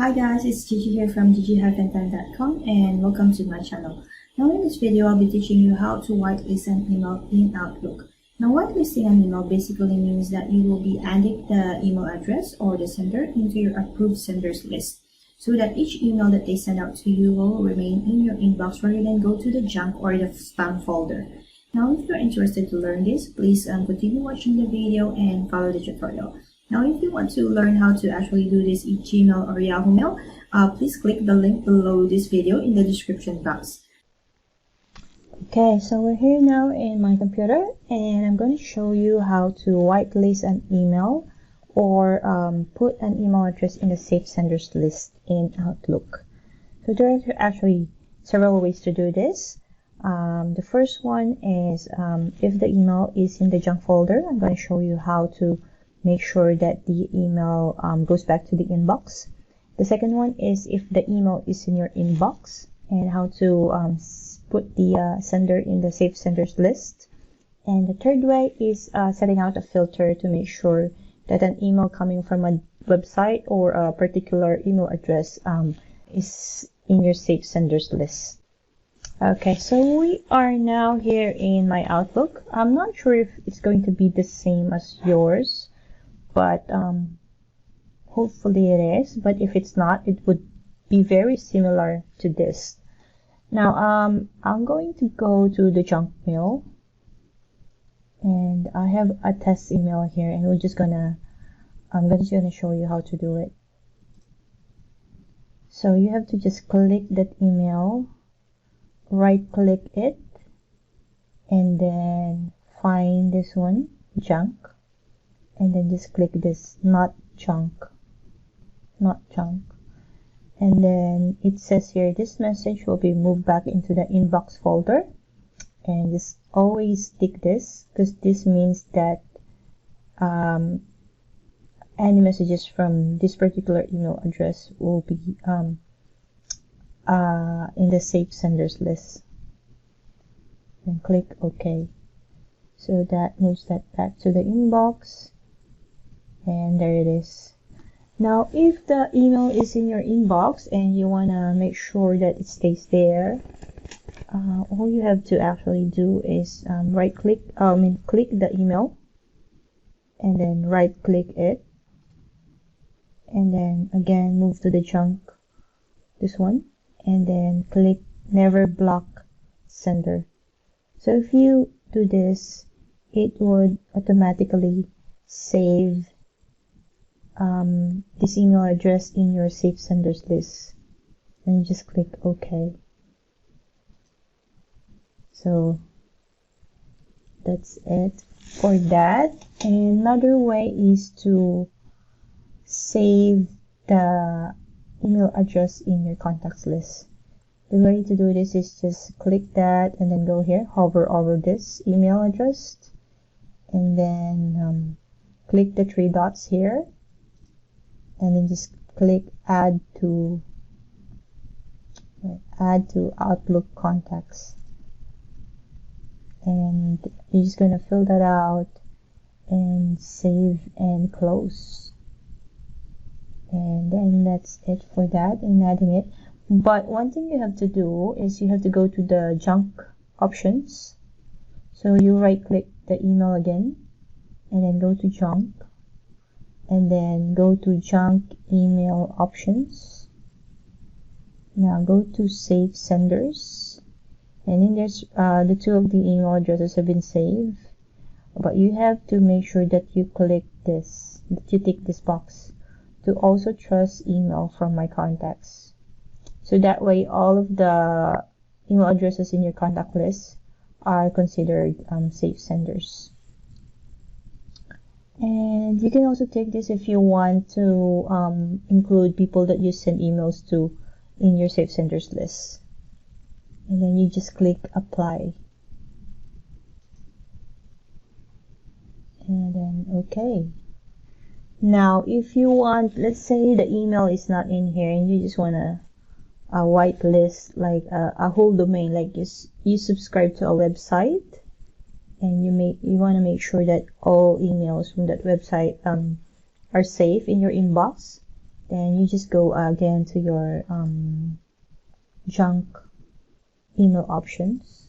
Hi guys, it's Gigi here from gigi-time.com and welcome to my channel. Now in this video, I'll be teaching you how to whitelist an email in Outlook. Now whitelisting an email basically means that you will be adding the email address or the sender into your approved senders list so that each email that they send out to you will remain in your inbox rather than go to the junk or the spam folder. Now if you're interested to learn this, please continue watching the video and follow the tutorial. Now, if you want to learn how to actually do this in Gmail or Yahoo Mail, please click the link below this video in the description box. Okay, so we're here now in my computer and I'm going to show you how to whitelist an email or put an email address in the saved senders list in Outlook. So there are actually several ways to do this. The first one is if the email is in the junk folder, I'm going to show you how to make sure that the email goes back to the inbox. The second one is if the email is in your inbox and how to put the sender in the saved senders list. And the third way is setting out a filter to make sure that an email coming from a website or a particular email address is in your saved senders list. Okay, so we are now here in my Outlook. I'm not sure if it's going to be the same as yours, but hopefully it is. But if it's not, it would be very similar to this. Now I'm going to go to the junk mail and I have a test email here, and I'm just gonna show you how to do it. So you have to just click that email, right click it, and then find this one, junk, and then just click this not junk, and then it says here this message will be moved back into the inbox folder, and just always tick this because this means that any messages from this particular email address will be in the saved senders list, and click OK. So that moves that back to the inbox. And there it is. Now if the email is in your inbox and you want to make sure that it stays there, all you have to actually do is click the email and then right click it, and then again move to the junk, this one, and then click never block sender. So if you do this, it would automatically save this email address in your saved senders list, and you just click OK. So that's it for that. And another way is to save the email address in your contacts list. The way to do this is just click that and then go here, hover over this email address, and then click the three dots here, and then just click add to Outlook contacts, and you're just going to fill that out and save and close, and then that's it for that in adding it. But one thing you have to do is you have to go to the junk options. So you right click the email again and then go to junk, and then go to junk email options. Now go to save senders, and in there's the two of the email addresses have been saved, but you have to make sure that you click this, that you tick this box to also trust email from my contacts. So that way all of the email addresses in your contact list are considered saved senders. And you can also take this if you want to include people that you send emails to in your saved senders list. And then you just click apply. And then OK. Now if you want, let's say the email is not in here and you just want to whitelist like a whole domain, like you subscribe to a website and you want to make sure that all emails from that website are safe in your inbox, then you just go again to your junk email options.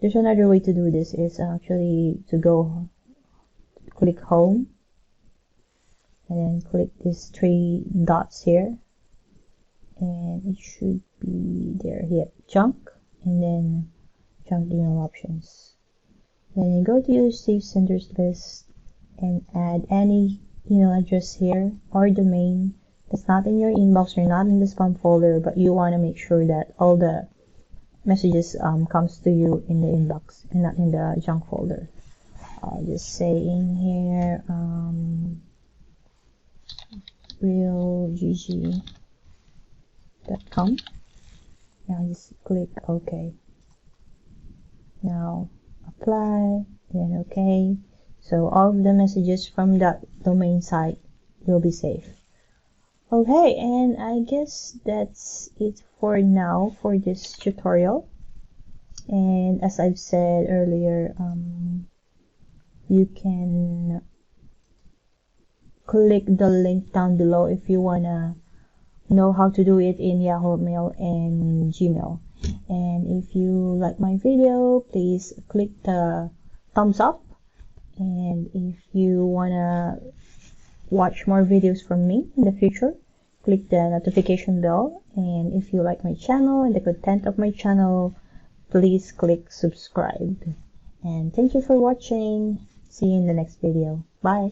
There's another way to do this, is actually to go click home and then click these three dots here, and it should be there here, junk, and then junk email options. Then you go to your save senders list and add any email address here or domain that's not in your inbox or not in the spam folder, but you want to make sure that all the messages comes to you in the inbox and not in the junk folder. I'll just say in here realgg.com. Now just click OK. Now apply, then OK. So all of the messages from that domain site will be safe. Okay, and I guess that's it for now for this tutorial. And as I've said earlier, you can click the link down below if you wanna know how to do it in Yahoo Mail and Gmail. And if you like my video, please click the thumbs up. And if you wanna watch more videos from me in the future, click the notification bell. And if you like my channel and the content of my channel, please click subscribe. And thank you for watching. See you in the next video. Bye.